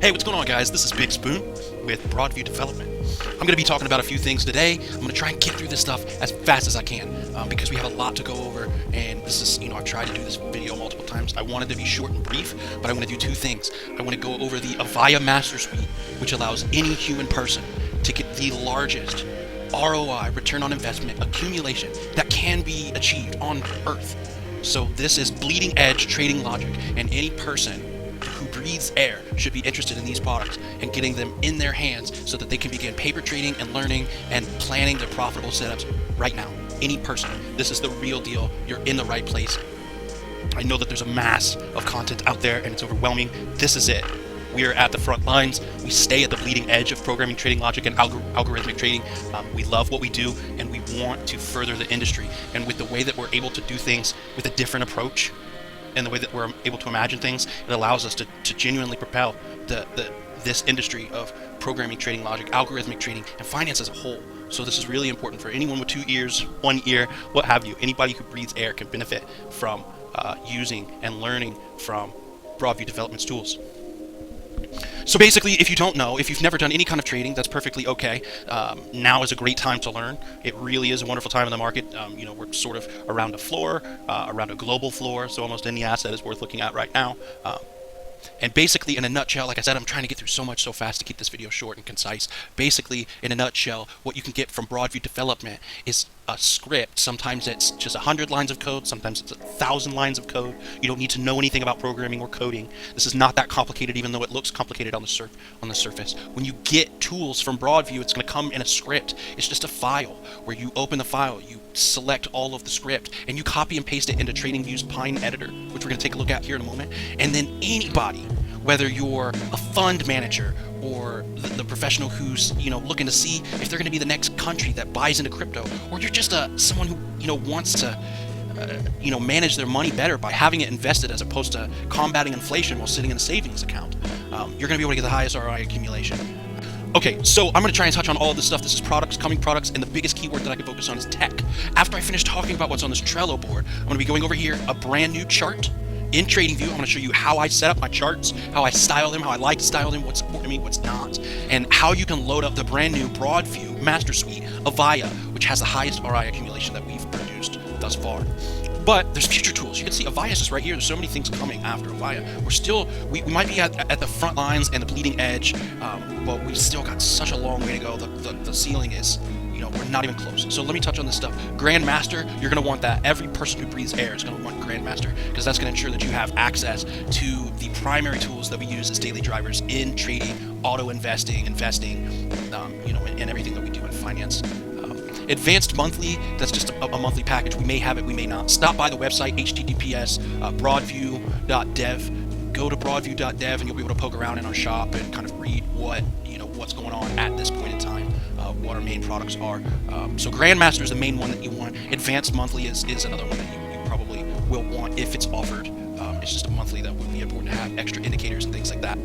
Hey, what's going on, guys? This is Big Spoon with Broadview Development. I'm going to be talking about a few things today. I'm going to try and get through this stuff as fast as I can because we have a lot to go over, and this is, I've tried to do this video multiple times. I wanted to be short and brief, but I'm going to do two things. I want to go over the Evija Master Suite, which allows any human person to get the largest ROI, return on investment, accumulation that can be achieved on Earth. So this is bleeding edge trading logic, and any person who breathes air should be interested in these products and getting them in their hands so that they can begin paper trading and learning and planning their profitable setups right now. Any person, this is the real deal. You're in the right place. I know that there's a mass of content out there and it's overwhelming. This is it. We are at the front lines. We stay at the bleeding edge of programming, trading logic, and algorithmic trading. We love what we do, and we want to further the industry. And with the way that we're able to do things with a different approach, and the way that we're able to imagine things, it allows us to genuinely propel this industry of programming, trading logic, algorithmic trading, and finance as a whole. So this is really important for anyone with 2 ears, 1 ear, what have you. Anybody who breathes air can benefit from using and learning from Broadview Development's tools. So basically, if you don't know, if you've never done any kind of trading, that's perfectly okay. Now is a great time to learn. It really is a wonderful time in the market. We're sort of around a floor, around a global floor, so almost any asset is worth looking at right now. And basically, in a nutshell, like I said, I'm trying to get through so much so fast to keep this video short and concise. Basically, in a nutshell, what you can get from Broadview Development is a script. Sometimes it's just 100 lines of code. Sometimes it's 1,000 lines of code. You don't need to know anything about programming or coding. This is not that complicated, even though it looks complicated on the surface. When you get tools from Broadview, it's going to come in a script. It's just a file where you open the file, you select all of the script, and you copy and paste it into TradingView's Pine editor, which we're going to take a look at here in a moment. And then anybody, whether you're a fund manager or the professional who's looking to see if they're going to be the next country that buys into crypto, or you're just someone who wants to manage their money better by having it invested as opposed to combating inflation while sitting in a savings account, you're going to be able to get the highest ROI accumulation. Okay, so I'm going to try and touch on all of this stuff. This is products, coming products, and the biggest keyword that I can focus on is tech. After I finish talking about what's on this Trello board, I'm going to be going over here a brand new chart in TradingView. I'm going to show you how I set up my charts, how I style them, how I like to style them, what's important to me, what's not, and how you can load up the brand new Broadview Master Suite, Evija, which has the highest ROI accumulation that we've produced thus far. But there's future tools. You can see Evija is just right here. There's so many things coming after Evija. We might be at the front lines and the bleeding edge, but we still got such a long way to go. The ceiling is, we're not even close. So let me touch on this stuff. Grandmaster, you're going to want that. Every person who breathes air is going to want Grandmaster because that's going to ensure that you have access to the primary tools that we use as daily drivers in trading, auto investing, and everything that we do in finance. Advanced monthly, that's just a monthly package. We may have it, we may not. Stop by the website, https broadview.dev. Go to broadview.dev and you'll be able to poke around in our shop and kind of read what's going on at this point in time, what our main products are. So Grandmaster is the main one that you want. Advanced monthly is another one that you probably will want if it's offered. It's just a monthly that would be important to have, extra indicators and things like that.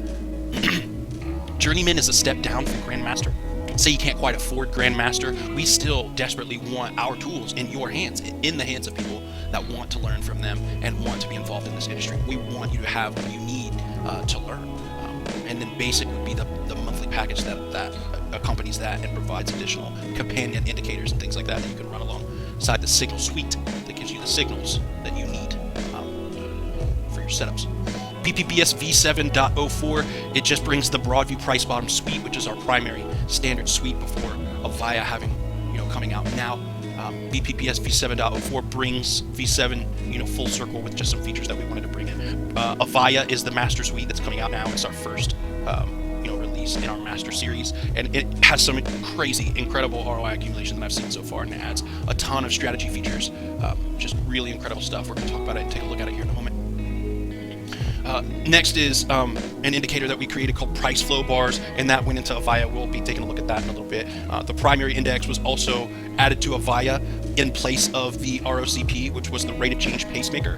Journeyman is a step down from Grandmaster. Say you can't quite afford Grandmaster, we still desperately want our tools in your hands, in the hands of people that want to learn from them and want to be involved in this industry. We want you to have what you need to learn. And then basic would be the monthly package that accompanies that and provides additional companion indicators and things like that you can run alongside the signal suite that gives you the signals that you need for your setups. BPPS v7.04, it just brings the Broadview price bottom suite, which is our primary standard suite before Evija having, coming out now. BPPS v7.04 brings v7, full circle with just some features that we wanted to bring in. Evija is the master suite that's coming out now. It's our first, release in our master series, and it has some crazy, incredible ROI accumulation that I've seen so far, and it adds a ton of strategy features. Just really incredible stuff. We're going to talk about it and take a look at it here in a moment. Next is an indicator that we created called price flow bars, and that went into Evija. We'll be taking a look at that in a little bit. The primary index was also added to Evija in place of the ROCP, which was the rate of change pacemaker.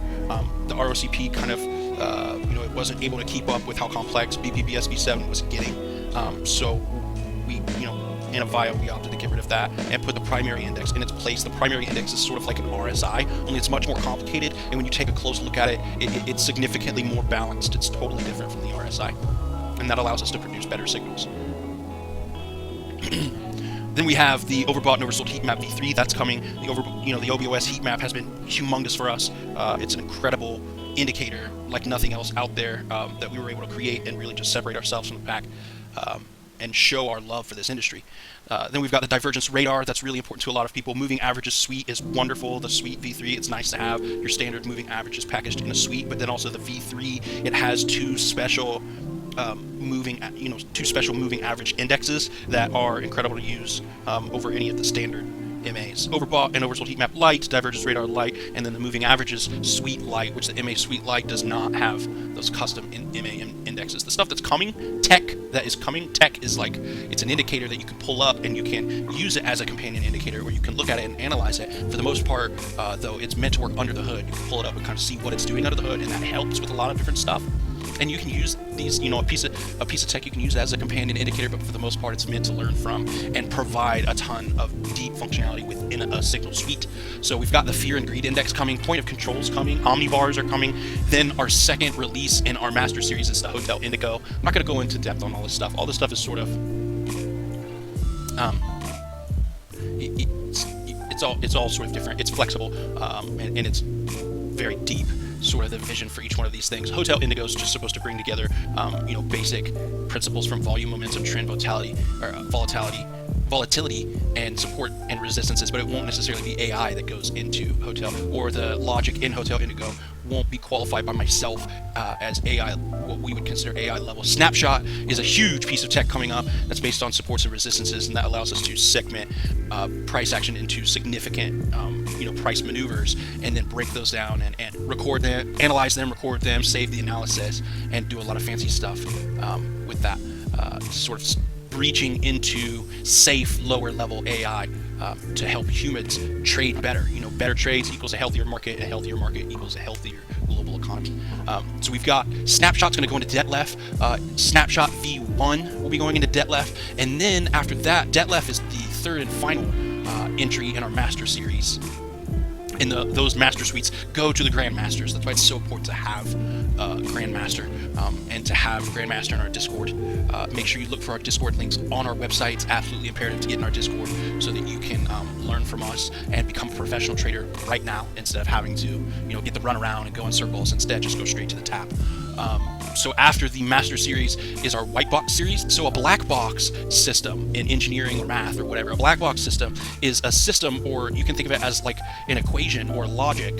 The ROCP kind of, it wasn't able to keep up with how complex BPPS v7 was getting. So we, in Evija, we opted to get rid of that and put the primary index in its place. The primary index is sort of like an RSI, only it's much more complicated, and when you take a close look at it, it's significantly more balanced. It's totally different from the RSI. and that allows us to produce better signals. Then we have the overbought and oversold heat map v3 that's coming. The OBOS heat map has been humongous for us. It's an incredible indicator like nothing else out there that we were able to create and really just separate ourselves from the pack and show our love for this industry. Then we've got the divergence radar. That's really important to a lot of people. Moving averages suite is wonderful. The suite v3, it's nice to have your standard moving averages packaged in a suite, but then also the v3, it has two special moving average indexes that are incredible to use over any of the standard MAs. Overbought and oversold heat map light, divergence radar light, and then the moving averages suite light, which the MA suite light does not have those custom MA indexes. The stuff that's coming, tech is like, it's an indicator that you can pull up and you can use it as a companion indicator, or you can look at it and analyze it. For the most part, though, it's meant to work under the hood. You can pull it up and kind of see what it's doing under the hood, and that helps with a lot of different stuff. And you can use these, a piece of tech you can use as a companion indicator, but for the most part, it's meant to learn from and provide a ton of deep functionality within a signal suite. So we've got the fear and greed index coming, point of controls coming, omnibars are coming. Then our second release in our master series is the Hotel Indigo. I'm not going to go into depth on all this stuff. All this stuff is sort of, it's all sort of different. It's flexible, and it's very deep. Sort of the vision for each one of these things. Hotel Indigo is just supposed to bring together, basic principles from volume, momentum, trend, volatility, and support and resistances, but it won't necessarily be AI that goes into Hotel, or the logic in Hotel Indigo won't be qualified by myself as AI, what we would consider AI level. Snapshot is a huge piece of tech coming up that's based on supports and resistances, and that allows us to segment price action into significant price maneuvers, and then break those down and record them, analyze them, record them, save the analysis, and do a lot of fancy stuff with that, sort of reaching into safe lower level AI to help humans trade better. Better trades equals a healthier market equals a healthier global economy. So we've got Snapshot's going to go into Detlef. Snapshot V1 will be going into Detlef, and then after that, Detlef is the third and final entry in our master series. And those master suites go to the Grandmasters. That's why it's so important to have Grandmaster and to have Grandmaster in our Discord. Make sure you look for our Discord links on our website. It's absolutely imperative to get in our Discord so that you can learn from us and become a professional trader right now, instead of having to get the run around and go in circles. Instead, just go straight to the tap. So after the master series is our white box series. So a black box system in engineering or math or whatever, a black box system is a system, or you can think of it as like an equation or logic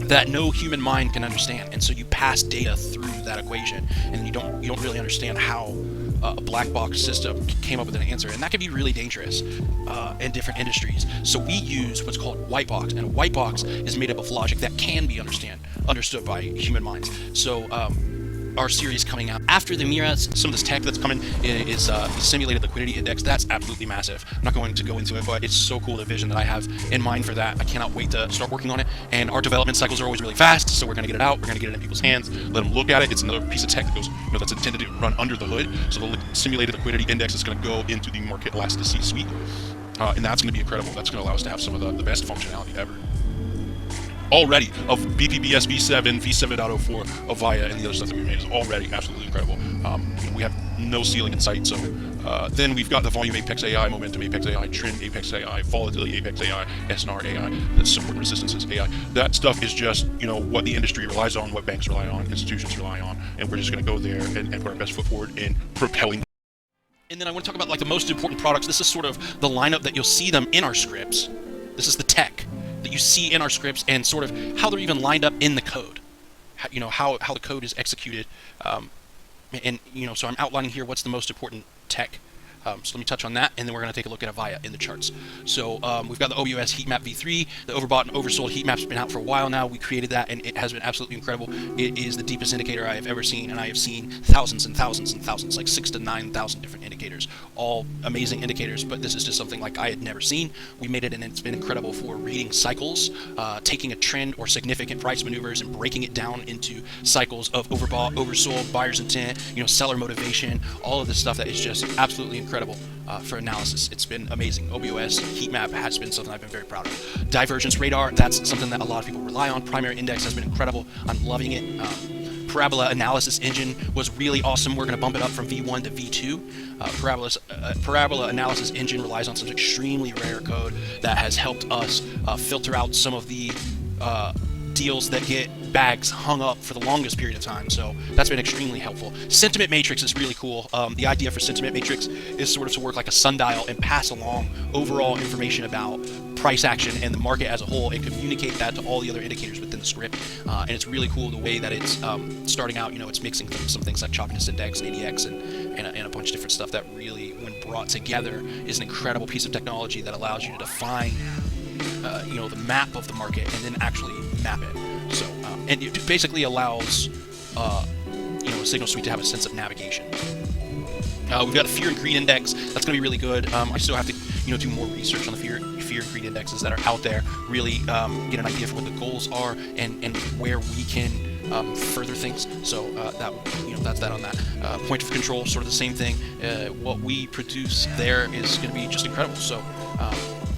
that no human mind can understand. And so you pass data through that equation, and you don't really understand how a black box system came up with an answer, and that can be really dangerous in different industries. So we use what's called white box, and a white box is made up of logic that can be understood by human minds. So our series coming out after the Miras, some of this tech that's coming is the simulated liquidity index. That's absolutely massive. I'm not going to go into it, but it's so cool, the vision that I have in mind for that. I cannot wait to start working on it, and our development cycles are always really fast, so we're going to get it out, we're going to get it in people's hands, let them look at it. It's another piece of tech that goes, that's intended to run under the hood. So the simulated liquidity index is going to go into the market elasticity suite, and that's going to be incredible. That's going to allow us to have some of the best functionality ever already of BPBS V7, V7.04, Evija, and the other stuff that we made is already absolutely incredible. We have no ceiling in sight. So then we've got the volume Apex AI, momentum Apex AI, trend Apex AI, volatility Apex AI, SNR AI, that's support resistances AI. That stuff is just what the industry relies on, what banks rely on, institutions rely on, and we're just going to go there and put our best foot forward in propelling. And then I want to talk about like the most important products. This is sort of the lineup that you'll see them in our scripts. This is the tech that you see in our scripts, and sort of how they're even lined up in the code. How the code is executed, and so I'm outlining here what's the most important tech. So let me touch on that, and then we're going to take a look at Evija in the charts. So we've got the OBOS heat map v3. The overbought and oversold heat map's been out for a while now. We created that, and it has been absolutely incredible. It is the deepest indicator I have ever seen, and I have seen thousands and thousands and thousands, like 6,000 to 9,000 different indicators, all amazing indicators, but this is just something like I had never seen. We made it, and it's been incredible for reading cycles, taking a trend or significant price maneuvers and breaking it down into cycles of overbought, oversold, buyer's intent, seller motivation, all of this stuff that is just absolutely incredible for analysis. It's been amazing. OBOS heat map has been something I've been very proud of. Divergence radar, that's something that a lot of people rely on. Primary index has been incredible. I'm loving it. parabola analysis engine was really awesome. We're going to bump it up from V1 to V2. Parabola analysis engine relies on some extremely rare code that has helped us filter out some of the deals that get bags hung up for the longest period of time, so that's been extremely helpful. Sentiment matrix is really cool. The idea for sentiment matrix is sort of to work like a sundial and pass along overall information about price action and the market as a whole and communicate that to all the other indicators within the script. And it's really cool the way that it's starting out. It's mixing some things like choppiness index and ADX and a bunch of different stuff that really, when brought together, is an incredible piece of technology that allows you to define the map of the market and then actually map it. So and it basically allows a signal suite to have a sense of navigation. We've got a fear and greed index. That's going to be really good. I still have to do more research on the fear and greed indexes that are out there. Really get an idea for what the goals are and where we can further things. So that's that on that. Point of control, sort of the same thing. What we produce there is going to be just incredible. So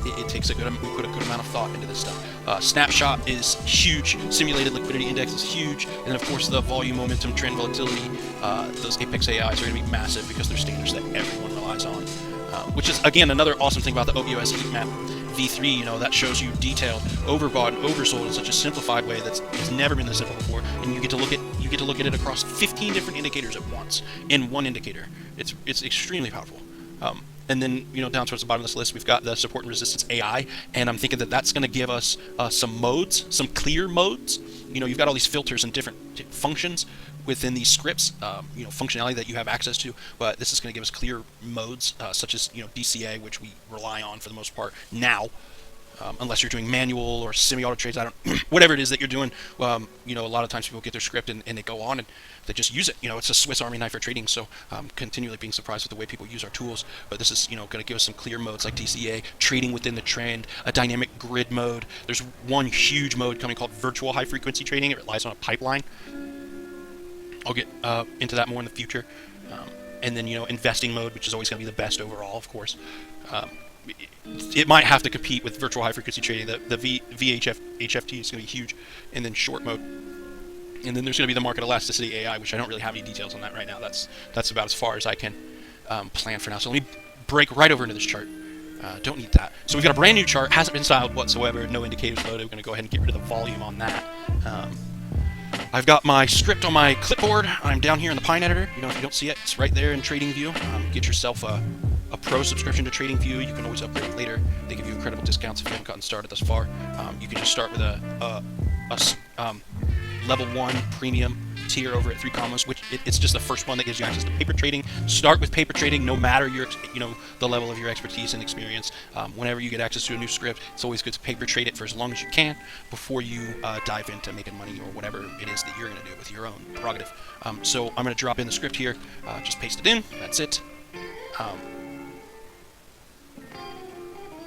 it takes we put a good amount of thought into this stuff. Snapshot is huge. Simulated liquidity index is huge. And then of course the volume, momentum, trend volatility, those Apex AIs are going to be massive because they're standards that everyone relies on. Which is, again, another awesome thing about the OBOS heat map V3, that shows you detailed, overbought, and oversold in such a simplified way that's never been this simple before, and you get to look at it across 15 different indicators at once in one indicator. It's extremely powerful. And then, down towards the bottom of this list, we've got the support and resistance AI, and I'm thinking that that's going to give us some modes, some clear modes. You've got all these filters and different functions within these scripts, functionality that you have access to, but this is going to give us clear modes, such as, DCA, which we rely on for the most part now, unless you're doing manual or semi-auto trades. Whatever it is that you're doing, a lot of times people get their script and they go on and they just use it. It's a Swiss Army knife for trading, so continually being surprised with the way people use our tools. But this is, going to give us some clear modes like DCA, trading within the trend, a dynamic grid mode. There's one huge mode coming called virtual high frequency trading. It relies on a pipeline. I'll get into that more in the future. And then, investing mode, which is always going to be the best overall, of course. It might have to compete with virtual high frequency trading. The VHF HFT is going to be huge. And then short mode. And then there's going to be the market elasticity AI, which I don't really have any details on that right now. That's about as far as I can plan for now. So let me break right over into this chart. Don't need that. So we've got a brand new chart. Hasn't been styled whatsoever. No indicators loaded. We're going to go ahead and get rid of the volume on that. I've got my script on my clipboard. I'm down here in the Pine editor. If you don't see it, it's right there in TradingView. Get yourself a pro subscription to TradingView. You can always upgrade later. They give you incredible discounts if you haven't gotten started thus far. You can just start with a level 1 premium tier over at 3 commas, which it's just the first one that gives you access to paper trading. Start with paper trading, no matter your the level of your expertise and experience. Whenever you get access to a new script, it's always good to paper trade it for as long as you can before you dive into making money or whatever it is that you're going to do with your own prerogative. So I'm going to drop in the script here, just paste it in. That's it.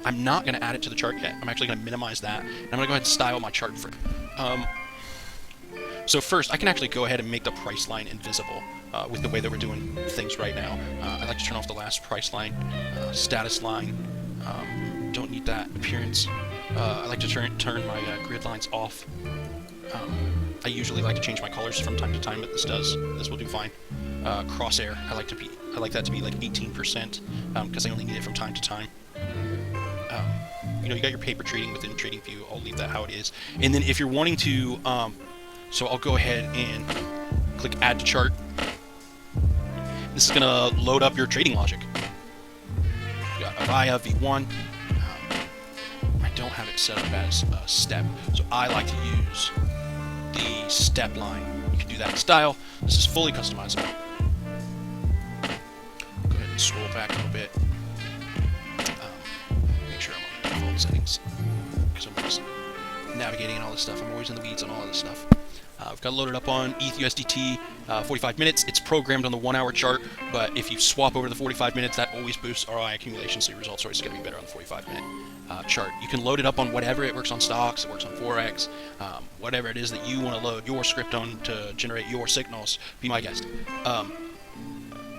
I'm not going to add it to the chart yet. I'm actually going to minimize that, and I'm going to go ahead and style my chart for. So first, I can actually go ahead and make the price line invisible with the way that we're doing things right now. I like to turn off the last price line, status line. Don't need that appearance. I like to turn my grid lines off. I usually like to change my colors from time to time, but this will do fine. Crosshair, I like that to be like 18% because I only need it from time to time. You got your paper trading within TradingView. I'll leave that how it is. And then if you're wanting to, so I'll go ahead and click Add to Chart. This is going to load up your trading logic. We got Evija V1. I don't have it set up as a step, so I like to use the step line. You can do that in style. This is fully customizable. Go ahead and scroll back a little bit. Make sure I'm on default settings because I'm always navigating and all this stuff. I'm always in the weeds on all of this stuff. I've got it loaded up on ETH USDT 45 minutes. It's programmed on the 1 hour chart, but if you swap over to the 45 minutes, that always boosts ROI accumulation, so your results are always going to be better on the 45 minute chart. You can load it up on whatever. It works on stocks, it works on Forex, whatever it is that you want to load your script on to generate your signals. Be my guest.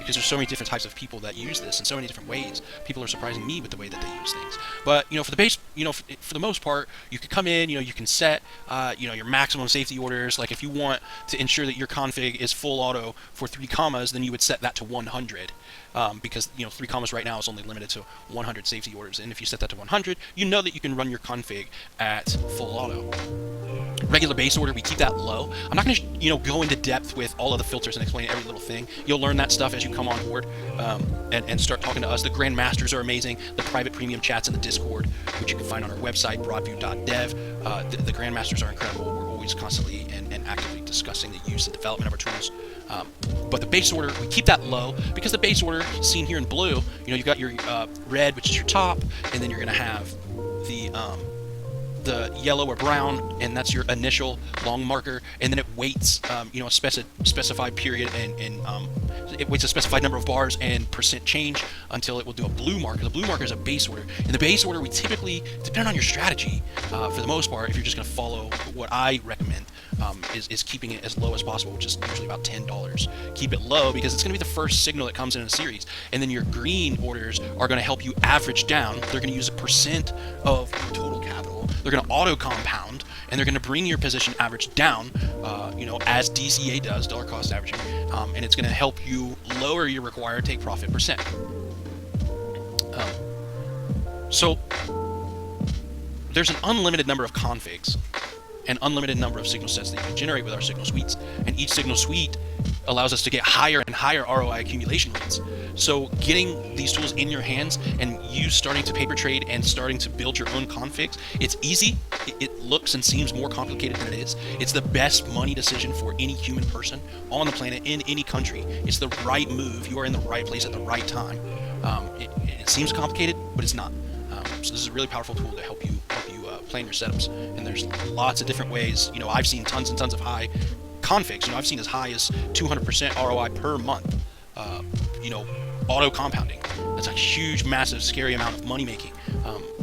because there's so many different types of people that use this in so many different ways. People are surprising me with the way that they use things. But for the base, for the most part, you can come in, you can set your maximum safety orders. Like if you want to ensure that your config is full auto for 3 commas, then you would set that to 100. Because 3 commas right now is only limited to 100 safety orders, and if you set that to 100, you know that you can run your config at full auto. Regular base order, we keep that low. I'm not going to go into depth with all of the filters and explain every little thing. You'll learn that stuff as you come on board and start talking to us. The Grandmasters are amazing. The private premium chats in the Discord, which you can find on our website, broadview.dev. The Grandmasters are incredible. We're always constantly and actively discussing the use and development of our tools. But the base order, we keep that low because the base order, seen here in blue, you've got your red, which is your top, and then you're going to have the yellow or brown, and that's your initial long marker, and then it waits a specified period and it waits a specified number of bars and percent change until it will do a blue marker. The blue marker is a base order. In the base order, we typically, depending on your strategy, for the most part, if you're just going to follow what I recommend, is keeping it as low as possible, which is usually about $10. Keep it low because it's going to be the first signal that comes in a series, and then your green orders are going to help you average down. They're going to use a percent of your total capital. They're going to auto compound, and they're going to bring your position average down, as DCA does, dollar cost averaging, and it's going to help you lower your required take profit percent. So there's an unlimited number of configs, an unlimited number of signal sets that you can generate with our signal suites, and each signal suite allows us to get higher and higher ROI accumulation rates. So getting these tools in your hands and you starting to paper trade and starting to build your own configs, it's easy. It looks and seems more complicated than it is. It's the best money decision for any human person on the planet in any country. It's the right move. You are in the right place at the right time. It seems complicated, but it's not. So this is a really powerful tool to help you plan your setups. And there's lots of different ways. I've seen tons and tons of high configs. I've seen as high as 200% ROI per month. Auto compounding. That's a huge, massive, scary amount of money making.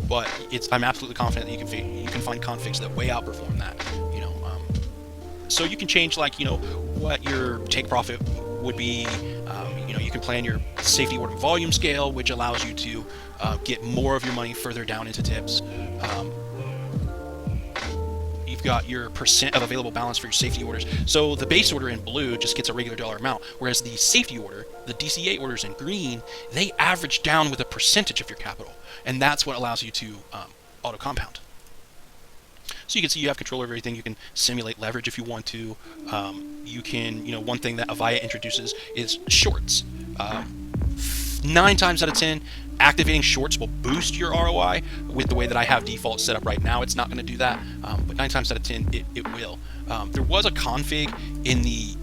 But I'm absolutely confident that you can find configs that way outperform that. So you can change what your take profit would be. You can plan your safety order volume scale, which allows you to get more of your money further down into tips. You've got your percent of available balance for your safety orders. So the base order in blue just gets a regular dollar amount, whereas the safety order, the DCA orders in green, they average down with a percentage of your capital, and that's what allows you to auto compound. So you can see you have control over everything. You can simulate leverage if you want to. You can, one thing that Evija introduces is shorts. 9 times out of 10, activating shorts will boost your ROI. With the way that I have default set up right now, it's not going to do that, but 9 times out of 10, it will. There was a config in the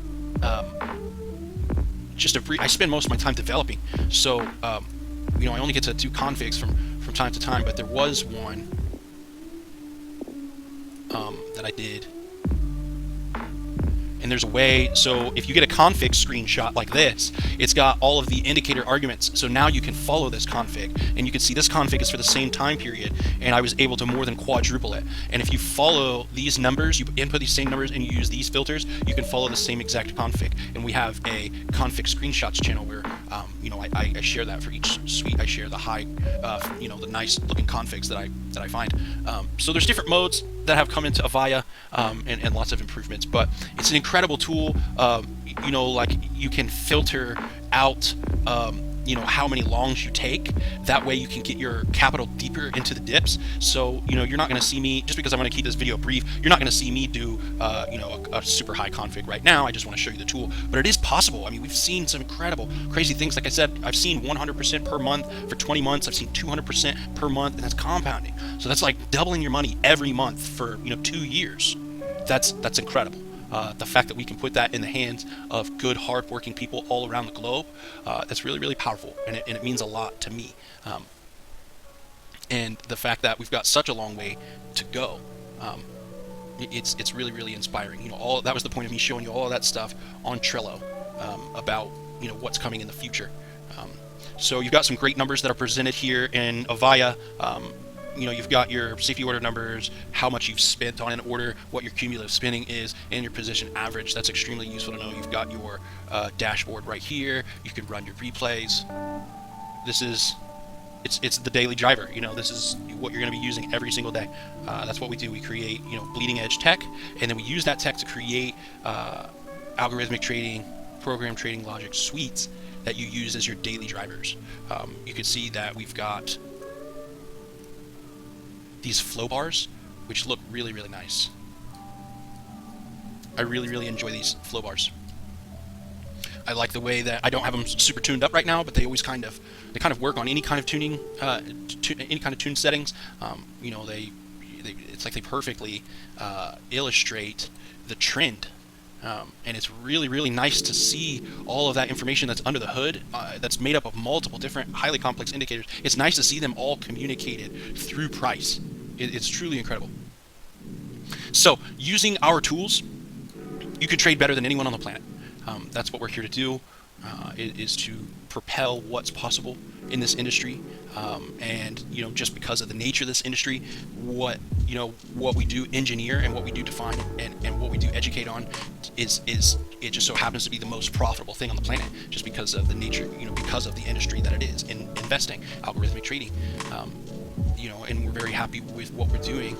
I spend most of my time developing, so I only get to do configs from time to time, but there was one that I did. And there's a way, so if you get a config screenshot like this, it's got all of the indicator arguments. So now you can follow this config, and you can see this config is for the same time period, and I was able to more than quadruple it. And if you follow these numbers, you input these same numbers, and you use these filters, you can follow the same exact config. And we have a config screenshots channel where, I share that for each suite. I share the high, the nice looking configs that I find. So there's different modes that have come into Evija, and lots of improvements, but it's an incredible tool. You can filter out how many longs you take. That way you can get your capital deeper into the dips. So you're not going to see me, just because I'm going to keep this video brief, you're not going to see me do a super high config right now. I just want to show you the tool, but it is possible. I mean, we've seen some incredible crazy things. Like I said, I've seen 100% per month for 20 months. I've seen 200% per month, and that's compounding. So that's like doubling your money every month for 2 years. That's incredible. The fact that we can put that in the hands of good, hard-working people all around the globe, that's really, really powerful, and it means a lot to me. And the fact that we've got such a long way to go, it's really, really inspiring. That was the point of me showing you all of that stuff on Trello about what's coming in the future. So you've got some great numbers that are presented here in Evija. you've got your safety order numbers, how much you've spent on an order, what your cumulative spending is, and your position average. That's extremely useful to know. You've got your dashboard right here. You can run your replays. This is it's the daily driver. This is what you're going to be using every single day. That's what we do. We create bleeding edge tech, and then we use that tech to create algorithmic trading, program trading logic suites that you use as your daily drivers. You can see that we've got these flow bars, which look really, really nice. I really, really enjoy these flow bars. I like the way that I don't have them super tuned up right now, but they always kind of work on any kind of tuning, any kind of tune settings. It's like they perfectly illustrate the trend. And it's really, really nice to see all of that information that's under the hood, that's made up of multiple different highly complex indicators. It's nice to see them all communicated through price. It's truly incredible. So using our tools, you can trade better than anyone on the planet. That's what we're here to do, is to propel what's possible in this industry. And just because of the nature of this industry, what we do engineer and what we do define and what we do educate on is it just so happens to be the most profitable thing on the planet, just because of the nature, because of the industry that it is in investing, algorithmic trading. And we're very happy with what we're doing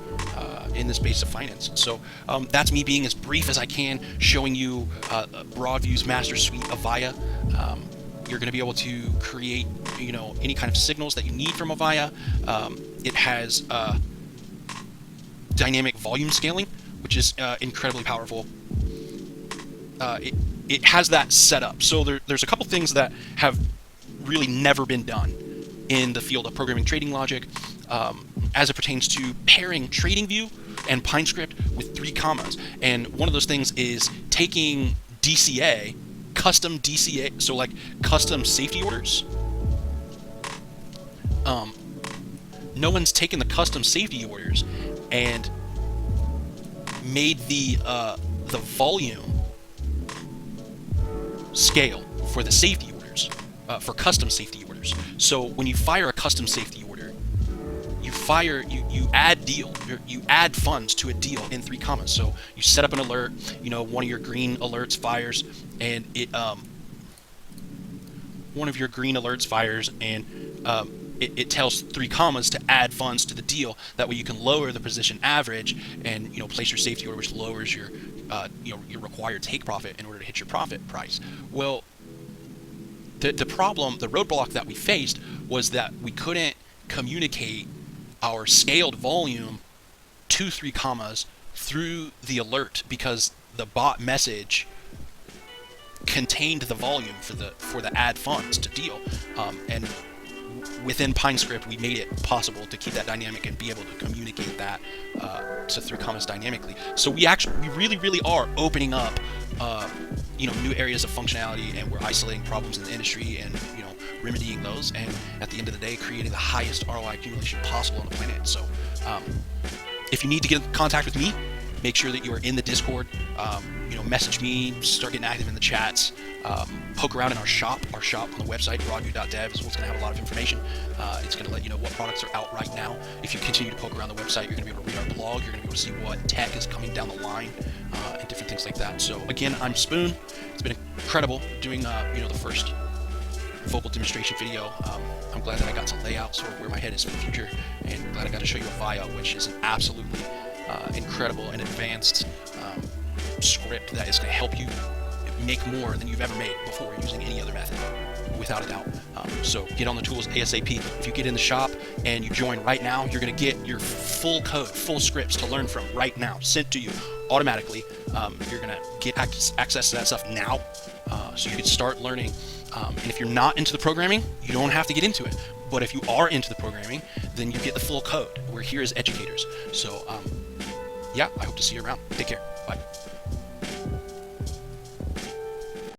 in the space of finance. So that's me being as brief as I can, showing you Broadview's master suite, Evija. You're going to be able to create, any kind of signals that you need from Evija. It has dynamic volume scaling, which is incredibly powerful. It has that set up. So there's a couple things that have really never been done in the field of programming trading logic, as it pertains to pairing TradingView and PineScript with 3 commas. And one of those things is taking DCA, custom DCA, so like custom safety orders. No one's taken the custom safety orders and made the volume scale for the safety orders, for custom safety orders. So when you fire a custom safety order, you add funds to a deal in 3 commas. So you set up an alert, one of your green alerts fires, and it tells 3 commas to add funds to the deal. That way you can lower the position average and place your safety order, which lowers your your required take profit in order to hit your profit price. Well, the roadblock that we faced was that we couldn't communicate our scaled volume to 3 commas through the alert, because the bot message contained the volume for the add funds to deal. And within PineScript, we made it possible to keep that dynamic and be able to communicate that to 3 commas dynamically. So we really, really are opening up new areas of functionality, and we're isolating problems in the industry and remedying those, and at the end of the day, creating the highest ROI accumulation possible on the planet. So if you need to get in contact with me, make sure that you are in the Discord. Message me, start getting active in the chats, poke around in our shop on the website, broadview.dev is what's going to have a lot of information. It's going to let you know what products are out right now. If you continue to poke around the website, you're going to be able to read our blog, you're going to be able to see what tech is coming down the line, and different things like that. So again, I'm Spoon. It's been incredible doing the first vocal demonstration video. I'm glad that I got to lay out sort of where my head is for the future, and glad I got to show you Evija, which is an absolutely incredible and advanced script that is going to help you make more than you've ever made before using any other method, without a doubt. So get on the tools ASAP. If you get in the shop and you join right now, you're going to get your full code, full scripts to learn from right now, sent to you automatically. You're going to get access to that stuff now, so you can start learning. And if you're not into the programming, you don't have to get into it. But if you are into the programming, then you get the full code. We're here as educators. So, yeah, I hope to see you around. Take care. Bye.